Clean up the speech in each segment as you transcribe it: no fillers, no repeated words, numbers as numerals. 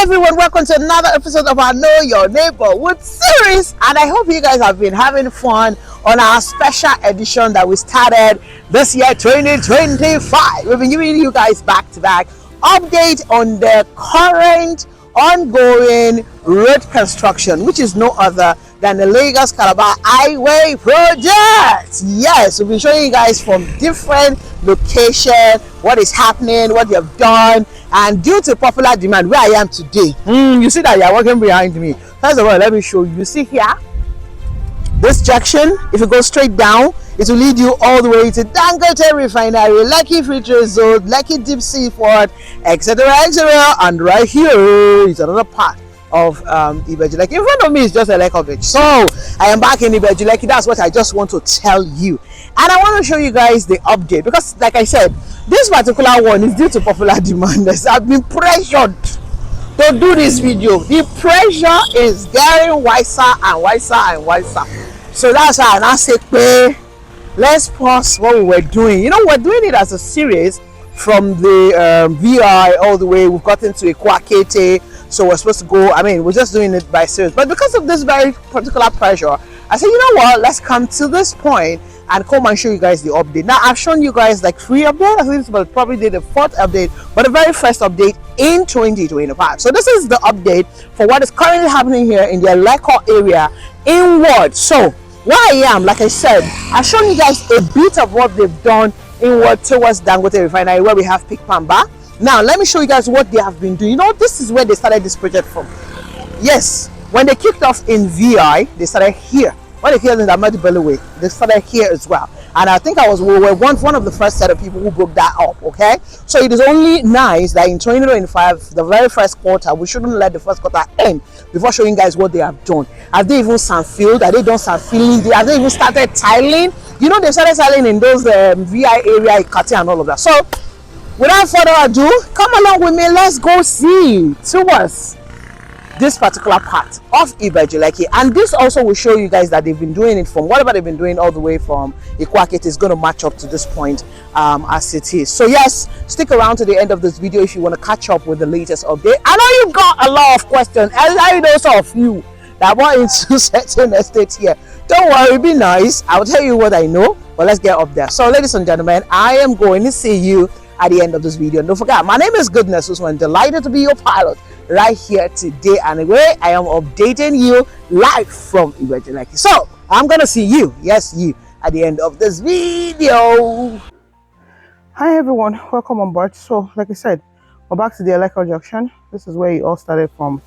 everyone, welcome to another episode of our Know Your Neighborhood series, and I hope you guys have been having fun on our special edition that we started this year 2025. We've been giving you guys back-to-back update on the current ongoing road construction, which is no other than the Lagos-Calabar Highway Project. Yes, we've been showing you guys from different locations what is happening, what they have done, and due to popular demand, where I am today, you see that you are walking behind me. First of all, let me show you. You see here, this junction, if you go straight down, it will lead you all the way to Dangote Refinery, Lekki Free Trade Zone, Lekki Deep Sea Port, etc., etc. And right here is another part of Ibeju Lekki. In front of me is just Eleko Axis. So I am back in Ibeju Lekki. That's what I just want to tell you. And I want to show you guys the update because, like I said, this particular one is due to popular demand. I've been pressured to do this video. The pressure is getting wiser and wiser and wiser. So that's why I now say, let's pause what we were doing. You know, we're doing it as a series from the VI all the way. We've gotten to Ikwakete. So we're supposed to go, we're just doing it by series. But because of this very particular pressure, I said, you know what, let's come to this point and come and show you guys the update. Now, I've shown you guys like 3 updates. I think this will probably be the 4th update, but the very first update in 2025. So this is the update for what is currently happening here in the Eleko area inward. So where I am, like I said, I've shown you guys a bit of what they've done inward towards Dangote Refinery, where we have Pick Pamba. Now, let me show you guys what they have been doing. You know, this is where they started this project from. Yes, when they kicked off in VI, they started here. When they came in the Ahmadu Bello way, they started here as well. And I think we were one of the first set of people who broke that up, okay? So it is only nice that in 2025, the very first quarter, we shouldn't let the first quarter end before showing guys what they have done. Have they even sand-filled? Have they done sand-filling? Have they even started tiling? You know, they started tiling in those VI area, Ikati and all of that. So, without further ado, come along with me. Let's go see towards this particular part of Ibeju Lekki. And this also will show you guys that they've been doing it from whatever they've been doing all the way from Ikwakete is going to match up to this point as it is. So yes, stick around to the end of this video if you want to catch up with the latest update. I know you've got a lot of questions, and I know some of you that want into certain estates here. Don't worry, be nice. I'll tell you what I know, but let's get up there. So ladies and gentlemen, I am going to see you at the end of this video. And don't forget, my name is Goodness Usman. Delighted to be your pilot right here today. And anyway, I am updating you live from Ibeju Lekki. So I'm gonna see you, yes, you, at the end of this video. Hi everyone, welcome on board. So like I said, we're back to the Eleko Junction. This is where it all started from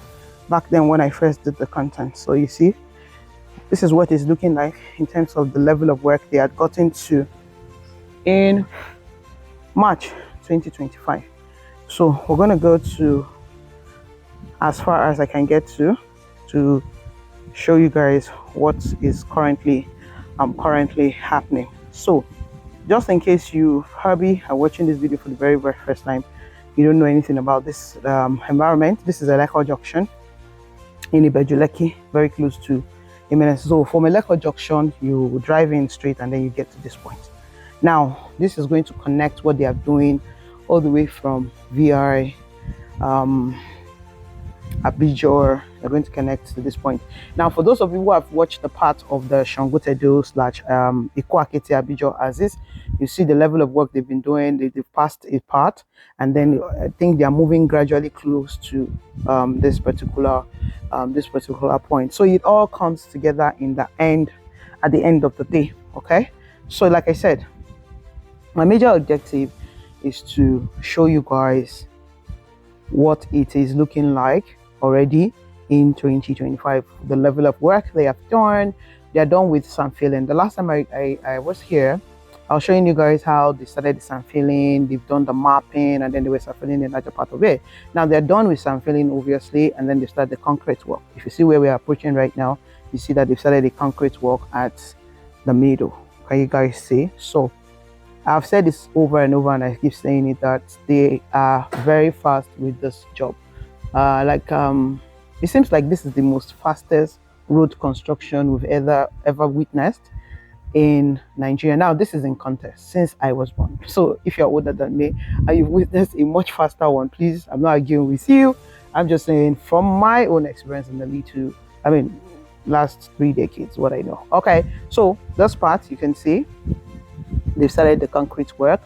back then when I first did the content. So you see, this is what it's looking like in terms of the level of work they had gotten to in March 2025. So we're gonna go to as far as I can get to show you guys what is currently happening. So just in case you hobby are watching this video for the very first time, you don't know anything about this environment, this is Eleko Junction in Ibeju Lekki, very close to Imminence. So from Eleko Junction, you drive in straight and then you get to this point. Now, this is going to connect what they are doing all the way from VI, Ibeju. They're going to connect to this point. Now, for those of you who have watched the part of the Shangotedo / Ikwakete Ibeju Axis, you see the level of work they've been doing. They've passed a part, and then I think they are moving gradually close to this particular point. So it all comes together at the end of the day. Okay, so like I said, my major objective is to show you guys what it is looking like already in 2025. The level of work they have done, they are done with sand filling. The last time I was here, I was showing you guys how they started the sand filling, they've done the mapping, and then they were sand filling the larger part of it. Now they're done with sand filling, obviously, and then they start the concrete work. If you see where we are approaching right now, you see that they've started the concrete work at the middle. Can you guys see? So I've said this over and over, and I keep saying it, that they are very fast with this job. It seems like this is the most fastest road construction we've ever witnessed in Nigeria. Now, this is in context since I was born. So if you're older than me and you've witnessed a much faster one, please, I'm not arguing with you. I'm just saying from my own experience in the little, I mean, last 3 decades, what I know. Okay, so this part you can see they've started the concrete work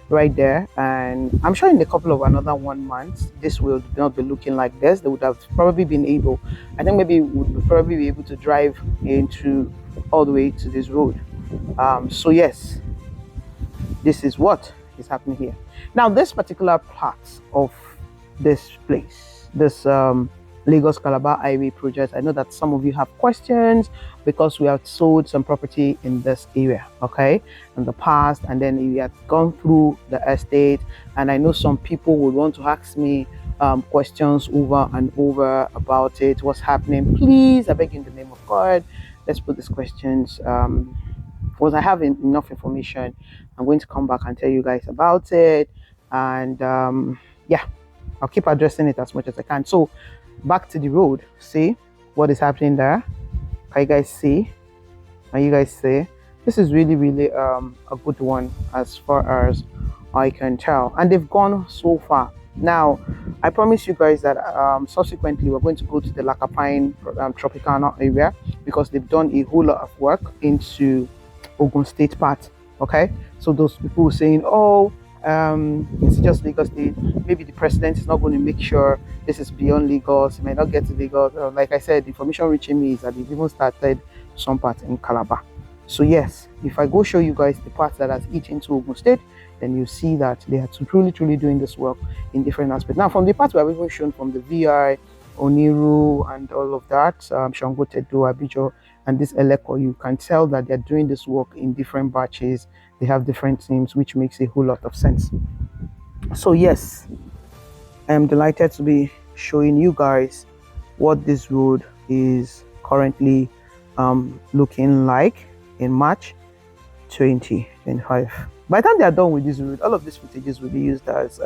right there, and I'm sure in a couple of another 1 month this will not be looking like this. They would have probably been able, I think maybe would probably be able to drive into all the way to this road. So yes, this is what is happening here. Now this particular part of this place, this Lagos-Calabar Highway Project, I know that some of you have questions because we have sold some property in this area, okay, in the past, and then we had gone through the estate, and I know some people would want to ask me questions over and over about it, what's happening. Please, I beg in the name of God, let's put these questions. Once I have enough information, I'm going to come back and tell you guys about it, and yeah, I'll keep addressing it as much as I can. So back to the road, see what is happening there. Can you guys see? Can you guys see? This is really a good one as far as I can tell, and they've gone so far. Now I promise you guys that subsequently we're going to go to the Lakapine Tropicana area because they've done a whole lot of work into Ogun State part. Okay, so those people saying, oh, it's just Lagos State, maybe the president is not going to make sure this is beyond Lagos, it might not get to Lagos. Like I said, the information reaching me is that they've even started some part in Calabar. So yes, if I go show you guys the part that has eaten into Ogun State, then you see that they are truly doing this work in different aspects. Now from the part we have even shown from the VI, Oniru and all of that, Shango Tedo, Ibeju, and this Eleko, you can tell that they're doing this work in different batches. They have different teams, which makes a whole lot of sense. So yes, I am delighted to be showing you guys what this road is currently looking like in March 2025. By the time they are done with this road, all of these footages will be used as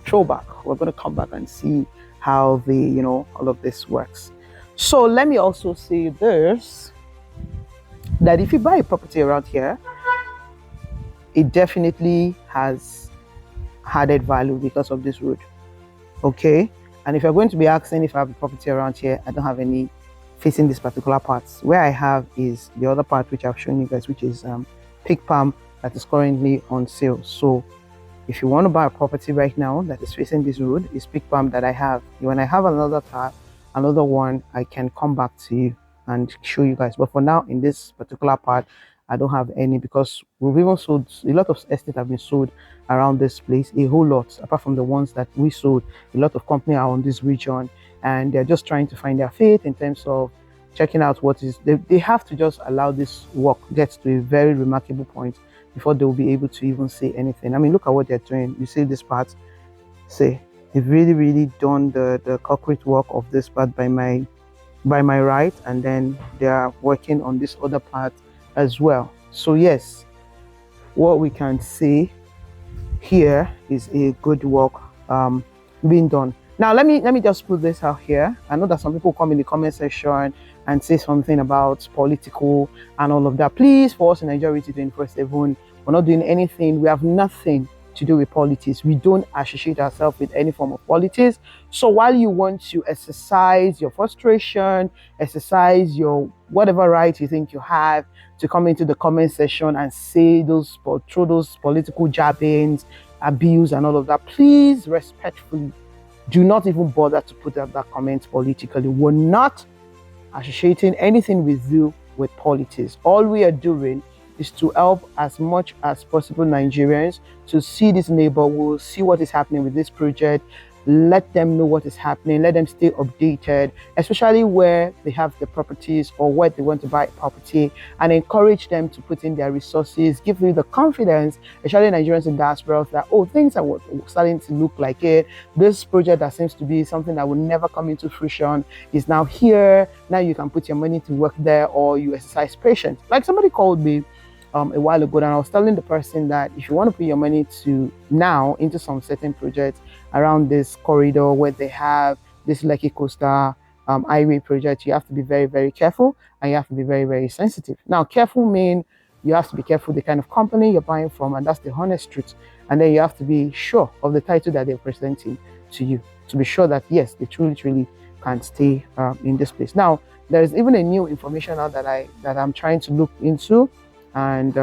throwback. We're going to come back and see how the all of this works. So let me also say this, that if you buy a property around here, it definitely has added value because of this road. Okay, and if you're going to be asking if I have a property around here, I don't have any facing this particular part. Where I have is the other part which I've shown you guys, which is pig palm that is currently on sale. So if you want to buy a property right now that is facing this road, is pig palm that I have. When I have another one, I can come back to you and show you guys. But for now, in this particular part, I don't have any because we've even sold a lot of estates have been sold around this place, a whole lot. Apart from the ones that we sold, a lot of companies are on this region, and they're just trying to find their faith in terms of checking out what is. They have to just allow this work get to a very remarkable point before they will be able to even say anything. I mean, look at what they're doing. You see this part, say they've really done the concrete work of this part by my right, and then they are working on this other part as well. So yes, what we can see here is a good work being done. Now let me just put this out here. I know that some people come in the comment section and say something about political and all of that. Please, for us in Nigeria 24/7, we're not doing anything. We have nothing to do with politics. We don't associate ourselves with any form of politics. So while you want to exercise your frustration, exercise your whatever right you think you have to come into the comment section and say those, throw those political jabbings, abuse and all of that, please respectfully do not even bother to put up that comment politically. We're not associating anything with you with politics. All we are doing is to help as much as possible Nigerians to see this neighborhood, see what is happening with this project, let them know what is happening, let them stay updated, especially where they have the properties or where they want to buy property, and encourage them to put in their resources, give you the confidence, especially Nigerians in diaspora, that, oh, things are starting to look like it. This project that seems to be something that will never come into fruition is now here. Now you can put your money to work there, or you exercise patience. Like somebody called me a while ago, and I was telling the person that if you want to put your money to now into some certain projects around this corridor where they have this Lekki Coastal Highway Project, you have to be very careful, and you have to be very sensitive. Now, careful mean you have to be careful the kind of company you're buying from, and that's the honest truth. And then you have to be sure of the title that they're presenting to you, to be sure that yes, they truly can stay in this place. Now, there is even a new information now that I'm trying to look into, and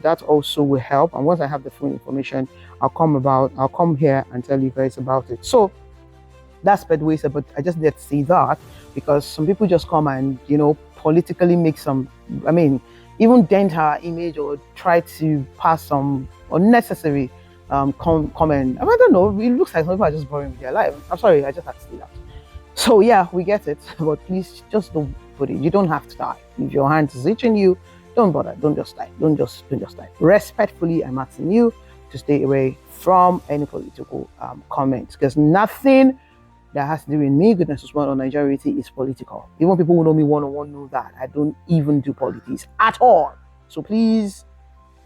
that also will help. And once I have the full information, I'll come here and tell you guys about it. So that's Bedways, but I just need to say that because some people just come and politically make some, even dent our image or try to pass some unnecessary comment. I don't know, it looks like some people are just boring with their life. I'm sorry, I just had to say that. So yeah, we get it, but please just don't put it. You don't have to die. If your hand is itching you, don't bother. Don't just die. Don't just die. Respectfully, I'm asking you to stay away from any political comments, because nothing that has to do with me, goodness Usman, or Nigeria is political. Even people who know me one-on-one know that I don't even do politics at all. So please,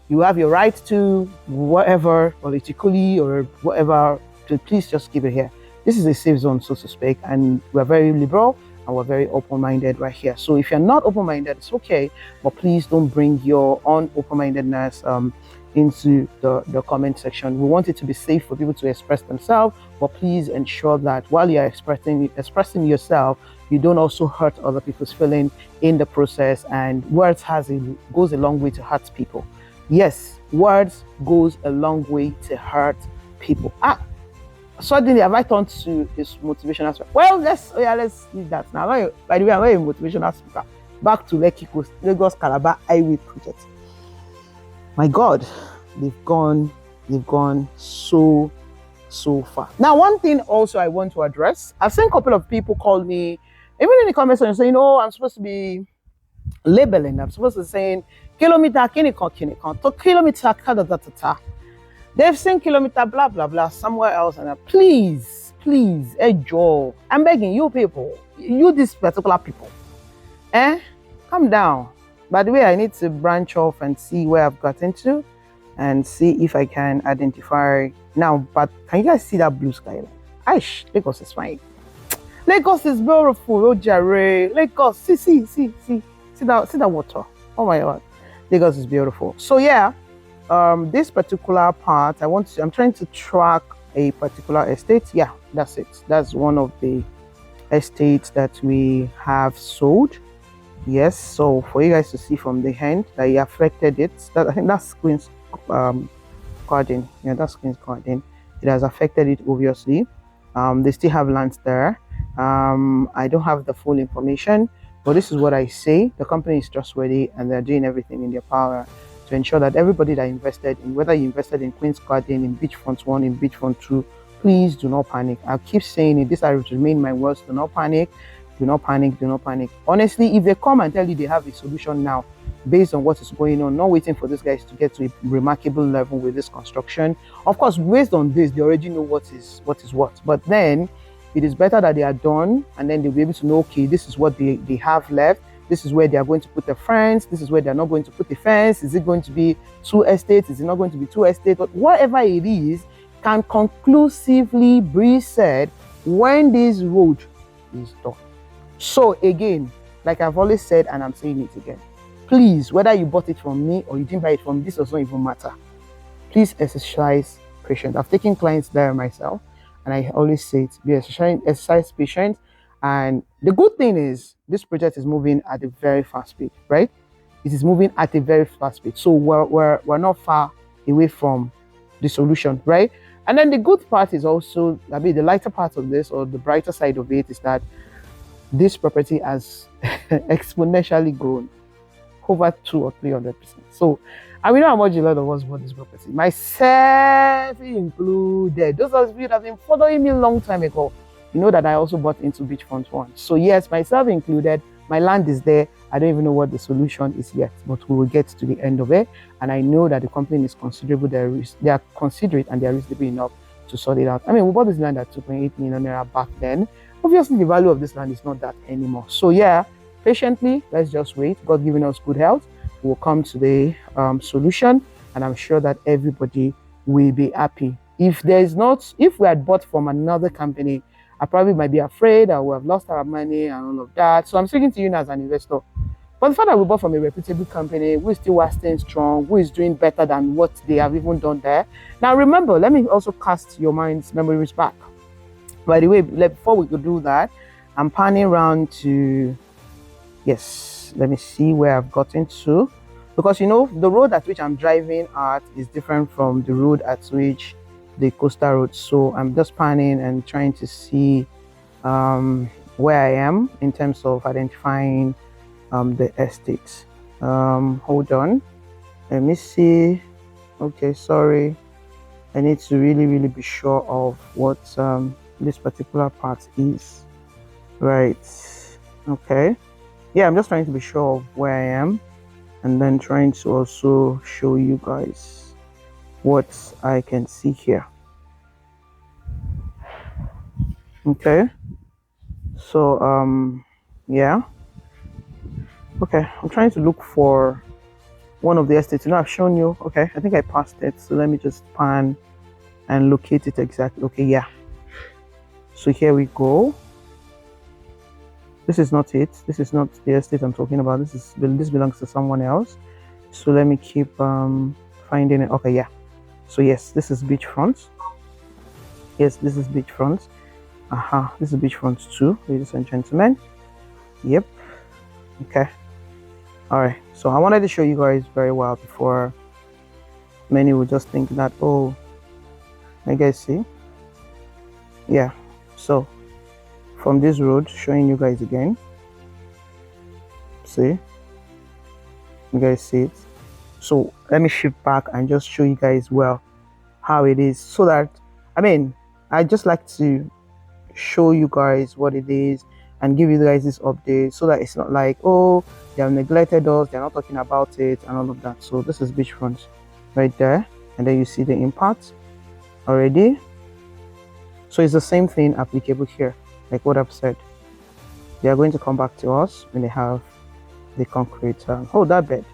you have your right to whatever politically or whatever, please just keep it here. This is a safe zone, so to speak, and we're very liberal and we're very open-minded right here. So if you're not open-minded, it's okay, but please don't bring your own open-mindedness into the comment section. We want it to be safe for people to express themselves, but please ensure that while you're expressing yourself, you don't also hurt other people's feelings in the process. And words goes a long way to hurt people. Yes, words goes a long way to hurt people. Suddenly, have I turned to this motivational speaker? Well, let's leave that now. By the way, I'm a motivational speaker. Back to Lekki Lagos-Calabar Highway Project. My God, they've gone so far. Now, one thing also I want to address, I've seen a couple of people call me, even in the comment section, saying, "Oh, I'm supposed to be labeling. I'm supposed to be saying kilometer kinikon to kilometer ta. They've seen kilometer blah blah blah somewhere else, and please, Joe, I'm begging you people, you these particular people, calm down. By the way, I need to branch off and see where I've gotten to and see if I can identify now. But can you guys see that blue sky? Aish, Lagos is fine. Lagos is beautiful. Oh, Jare. Lagos, see that water. Oh my God, Lagos is beautiful. So yeah, this particular part, I'm trying to track a particular estate. Yeah, that's it. That's one of the estates that we have sold. Yes, so for you guys to see from the hand that he affected it, I think that's Queen's Garden. Yeah, that's Queen's Garden. It has affected it, obviously. They still have lands there. I don't have the full information, but this is what I say. The company is trustworthy and they're doing everything in their power to ensure that everybody that invested in, whether you invested in Queen's Garden, in Beachfront 1, in Beachfront 2, please do not panic. I'll keep saying it. This I remain my words. Do not panic. Do not panic. Do not panic. Honestly, if they come and tell you they have a solution now, based on what is going on, not waiting for these guys to get to a remarkable level with this construction. Of course, based on this, they already know what is what. But then, it is better that they are done, and then they'll be able to know, okay, this is what they have left. This is where they are going to put the fence. This is where they're not going to put the fence. Is it going to be 2 estates? Is it not going to be 2 estates? But whatever it is, can conclusively be said when this road is done. So again, like I've always said, and I'm saying it again, please, whether you bought it from me or you didn't buy it from me, this does not even matter. Please exercise patience. I've taken clients there myself, and I always say it, exercise patience. And the good thing is, this project is moving at a very fast speed, right? It is moving at a very fast speed. So we're not far away from the solution, right? And then the good part is also, the lighter part of this, or the brighter side of it, is that this property has exponentially grown over 200 or 300%. So, and we know how much a lot of us bought this property, myself included. Those of you that have been following me a long time ago, you know that I also bought into Beachfront 1. So yes, myself included, my land is there. I don't even know what the solution is yet, but we will get to the end of it. And I know that the company is considerable. They are considerate and they are reasonable enough to sort it out. I mean, we bought this land at 2.8 million naira back then. Obviously, the value of this land is not that anymore. So yeah, patiently, let's just wait. God giving us good health, we'll come to the solution, and I'm sure that everybody will be happy. If we had bought from another company, I probably might be afraid that we have lost our money and all of that. So I'm speaking to you now as an investor. But the fact that we bought from a reputable company who is still staying strong, who is doing better than what they have even done there. Now, remember, let me also cast your mind's memories back. By the way, before we could do that, I'm panning around to, yes, let me see where I've gotten to. Because, you know, the road at which I'm driving at is different from the road at which the coastal road. So I'm just panning and trying to see where I am in terms of identifying the estates. Hold on, let me see. Okay, sorry, I need to really be sure of what this particular part is. Right, okay, yeah, I'm just trying to be sure of where I am, and then trying to also show you guys what I can see here. Okay, so yeah, okay, I'm trying to look for one of the estates. You know, I've shown you. Okay, I think I passed it, so let me just pan and locate it exactly. Okay, yeah, so here we go. This is not it. This is not the estate I'm talking about. This belongs to someone else. So let me keep finding it. Okay, yeah, so yes, this is beachfront. Yes, this is beachfront. This is beachfront 2, ladies and gentlemen. Yep. Okay, all right, so I wanted to show you guys very well before many would just think that, oh, I guys see. Yeah, so from this road, showing you guys again, see, you guys see it. So let me shift back and just show you guys well how it is, so that, I mean, I just like to show you guys what it is and give you guys this update, so that it's not like, oh, they have neglected us, they're not talking about it and all of that. So this is beachfront right there, and then you see the impact already. So it's the same thing applicable here, like what I've said. They are going to come back to us when they have the concrete. Oh, that bed.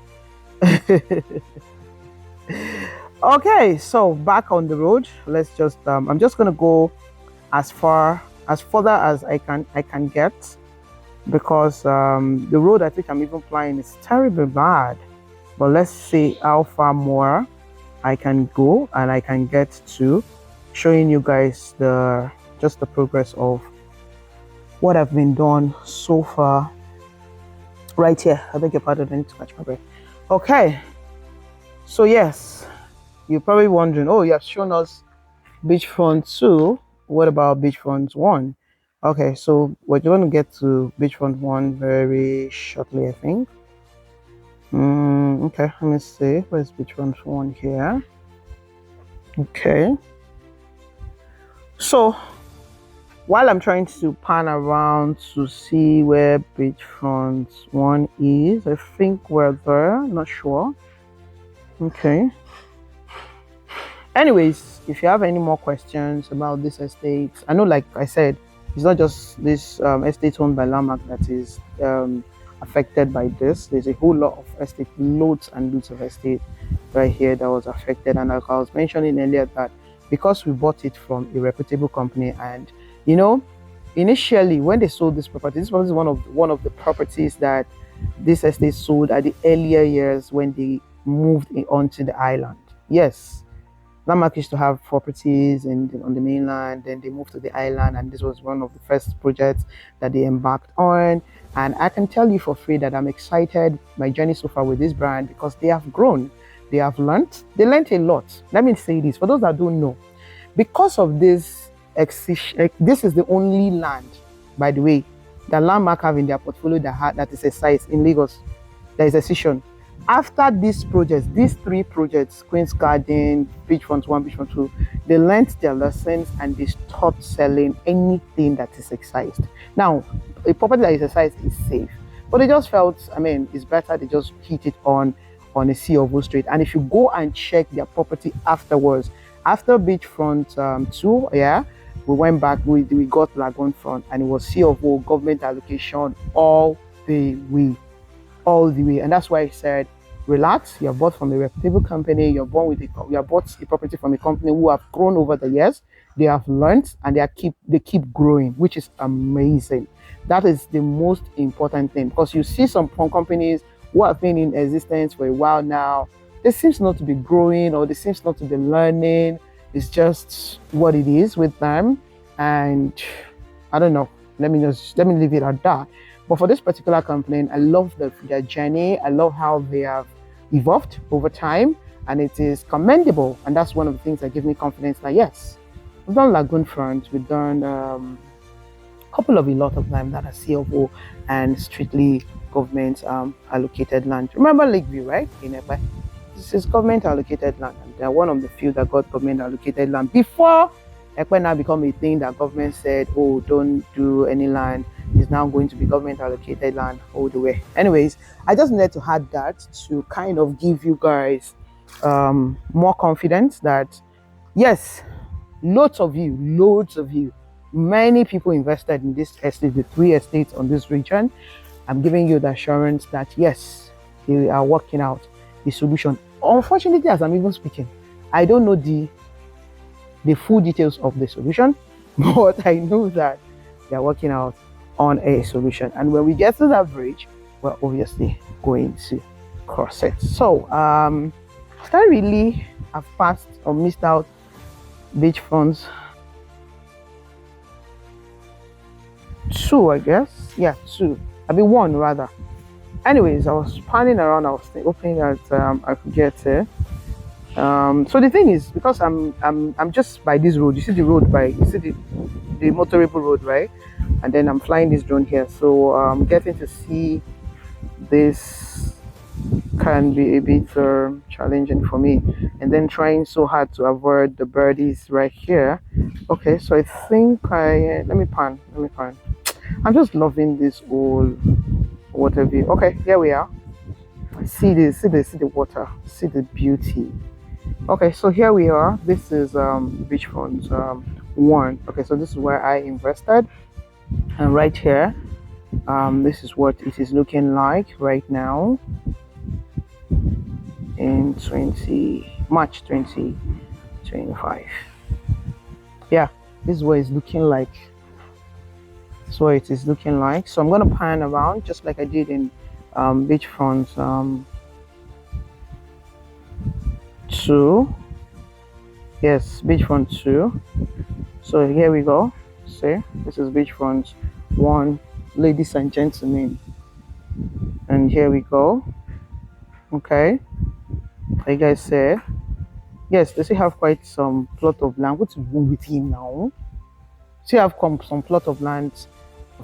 Okay, so back on the road. Let's just I'm just gonna go as further as I can get, because the road I think I'm even flying is terribly bad. But let's see how far more I can go and I can get to showing you guys just the progress of what I've been done so far. Right here, I beg your pardon, I need to catch my breath. Okay, so yes, you're probably wondering, oh, you have shown us beachfront 2, what about beachfront 1? Okay, so we're going to get to beachfront 1 very shortly, I think. Okay, let me see, where's beachfront 1 here? Okay, so while I'm trying to pan around to see where beachfront 1 is, I think we're there, not sure. Okay, anyways, if you have any more questions about this estate, I know, like I said, it's not just this estate owned by Landmark that is affected by this. There's a whole lot of estate, loads and loads of estate right here that was affected. And like I was mentioning earlier, that because we bought it from a reputable company, and you know, initially when they sold this property is one of the properties that this estate sold at the earlier years when they moved onto the island. Yes, Landmark used to have properties on the mainland, then they moved to the island, and this was one of the first projects that they embarked on. And I can tell you for free that I'm excited my journey so far with this brand, because they have grown, they have learned a lot. Let me say this for those that don't know, because of this this is the only land, by the way, that Landmark have in their portfolio that is a site in Lagos. There is a session. After these projects, these 3 projects, Queen's Garden, Beachfront 1, Beachfront 2, they learned their lessons and they stopped selling anything that is excised. Now, a property that is excised is safe, but they just felt, I mean, it's better they just hit it on a C of O straight. And if you go and check their property afterwards, after Beachfront 2, yeah, we went back, we got Lagoon Front, and it was C of O, government allocation all the way. And that's why I said, relax, you have bought from a reputable company, you have bought a property from a company who have grown over the years. they have learned, and they keep growing, which is amazing. That is the most important thing, because you see some companies who have been in existence for a while now, they seems not to be growing, or they seems not to be learning. It's just what it is with them, and I don't know. Let me leave it at that. But for this particular company, I love their journey. I love how they have evolved over time, and it is commendable. And that's one of the things that give me confidence that yes, we've done Lagoon Front, we've done a lot of them that are CFO and strictly government allocated land. Remember Lakeview, right? In Epe? This is government allocated land, and they're one of the few that got government allocated land before Ekpe now become a thing that government said, oh, don't do any land. It's now going to be government allocated land all the way. Anyways, I just needed to add that to kind of give you guys more confidence that yes, loads of you, many people invested in this estate, the 3 estates on this region. I'm giving you the assurance that yes, they are working out the solution. Unfortunately, as I'm even speaking, I don't know the full details of the solution, but I know that they're working out on a solution. And when we get to that bridge, we're obviously going to cross it. So, did I really have passed or missed out beachfronts? 2, I guess. Yeah, 2. I mean 1 rather. Anyways, I was panning around. I was hoping that I could get it. So the thing is, because I'm just by this road. You see the road you see the motorable road, right? And then I'm flying this drone here, so getting to see this can be a bit challenging for me. And then trying so hard to avoid the birdies right here. Okay, so I think let me pan. I'm just loving this whole water view. Okay, here we are. See the water. See the beauty. Okay, so here we are. This is beachfront 1. Okay, so this is where I invested, and right here, this is what it is looking like right now in March 2025. Yeah, this is what it's looking like. So it is looking like. So I'm gonna pan around just like I did in beachfront 2. Yes, beachfront 2. So here we go. See, this is beachfront 1, ladies and gentlemen. And here we go. Okay, like I said, yes, they still have quite some plot of land. What's wrong with him now? Still have some plot of land,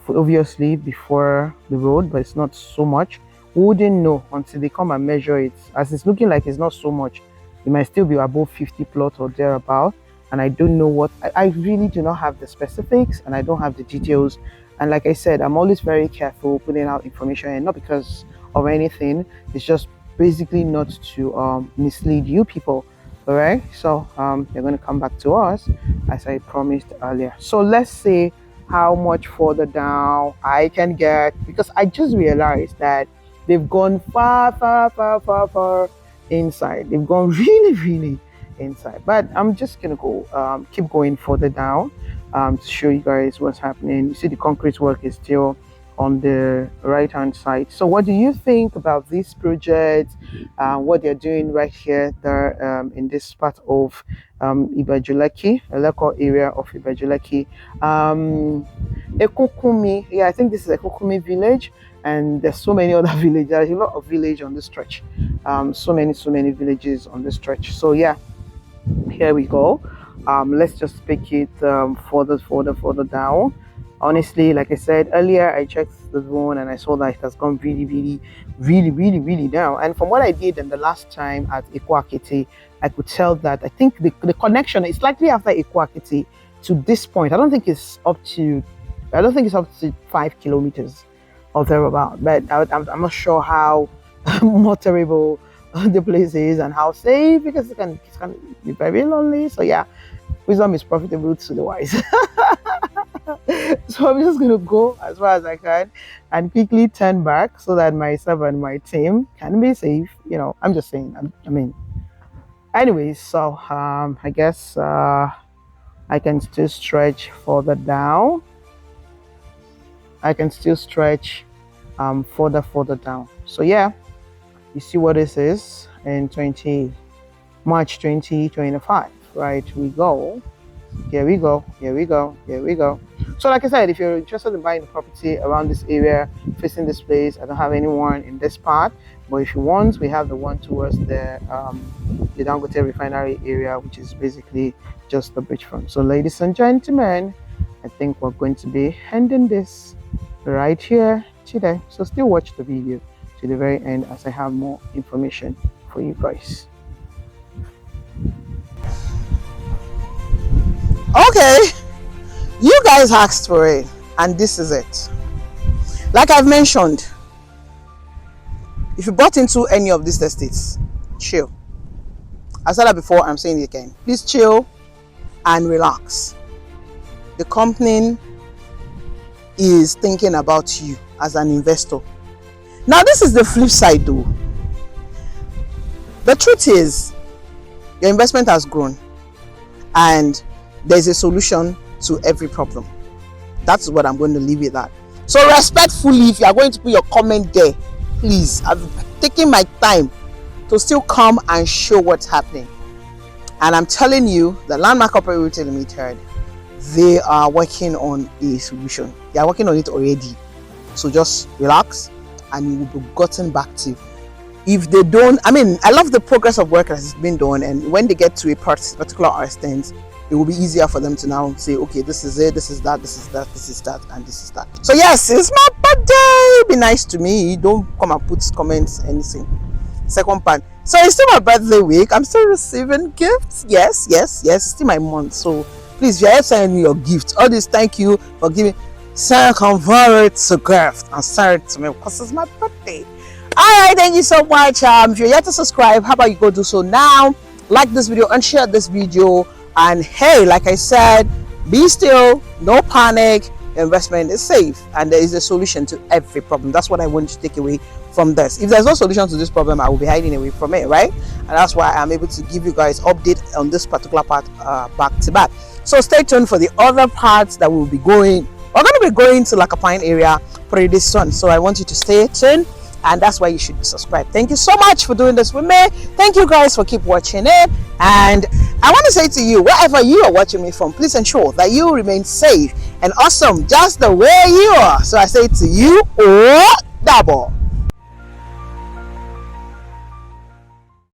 obviously before the road, but it's not so much. We wouldn't know until they come and measure it. As it's looking like it's not so much, it might still be above 50 plot or thereabout. And I don't know what, I really do not have the specifics, and I don't have the details. And like I said, I'm always very careful putting out information, and not because of anything. It's just basically not to mislead you people. All right, so they're going to come back to us as I promised earlier. So let's see how much further down I can get, because I just realized that they've gone far inside. They've gone really inside, but I'm just gonna go keep going further down to show you guys what's happening. You see the concrete work is still on the right hand side. So what do you think about this project, what they're doing right here there in this part of Ibeju Lekki, Eleko area of Ibeju Lekki? Ekokumi, yeah, I think this is Ekokumi village, and there's so many other villages. There's a lot of village on the stretch, so many villages on the stretch. So yeah, here we go. Let's just pick it further down. Honestly, like I said earlier, I checked the drone and I saw that it has gone really down. And from what I did in the last time at Ekwakiti, I could tell that I think the connection is slightly after Ekwakiti to this point. I don't think it's up to 5 kilometers or thereabout, but I'm not sure how motorable the place is and how safe, because it can be very lonely. So yeah, wisdom is profitable to the wise. So I'm just going to go as far as I can and quickly turn back so that myself and my team can be safe. You know, I'm just saying, I mean, anyways, so I guess I I can still stretch further down. I can still stretch further down. So yeah, you see what this is in March 2025. Right, we go. Here we go. Here we go. Here we go. So like I said, if you're interested in buying a property around this area, facing this place, I don't have anyone in this part, but if you want, we have the one towards the Dangote refinery area, which is basically just the beachfront. So ladies and gentlemen, I think we're going to be ending this right here today. So still watch the video to the very end as I have more information for you guys. Okay, you guys asked for it, and this is it. Like I've mentioned, if you bought into any of these estates, chill. I said that before, I'm saying it again. Please chill and relax. The company is thinking about you as an investor. Now, this is the flip side though. The truth is, your investment has grown and there's a solution to every problem. That's what I'm going to leave it at. So respectfully, if you are going to put your comment there, please, I've taken my time to still come and show what's happening. And I'm telling you, the Landmark Operator Limited, they are working on a solution. They are working on it already. So just relax and you will be gotten back to. If they don't, I love the progress of work that has been done, and when they get to a particular extent, it will be easier for them to now say, okay, this is it, this is that, this is that, this is that, and this is that. So yes, it's my birthday. Be nice to me. Don't come and put comments, anything. Second part. So it's still my birthday week. I'm still receiving gifts. Yes. It's still my month. So please, if you're sending me your gift, all this, thank you for giving. Sir, convert it to gift and send it to me because it's my birthday. Alright, thank you so much. If you're yet to subscribe, how about you go do so now? Like this video and share this video. And hey, like I said, be still, no panic. Your investment is safe and there is a solution to every problem. That's what I want you to take away from this. If there's no solution to this problem, I will be hiding away from it, right? And that's why I'm able to give you guys update on this particular part back to back. So stay tuned for the other parts that we'll be going. We're going to be going to Lakapine area pretty soon. So I want you to stay tuned. And that's why you should subscribe. Thank you so much for doing this with me. Thank you guys for keep watching it. And I want to say to you, wherever you are watching me from, please ensure that you remain safe and awesome just the way you are. So I say to you, oh, double.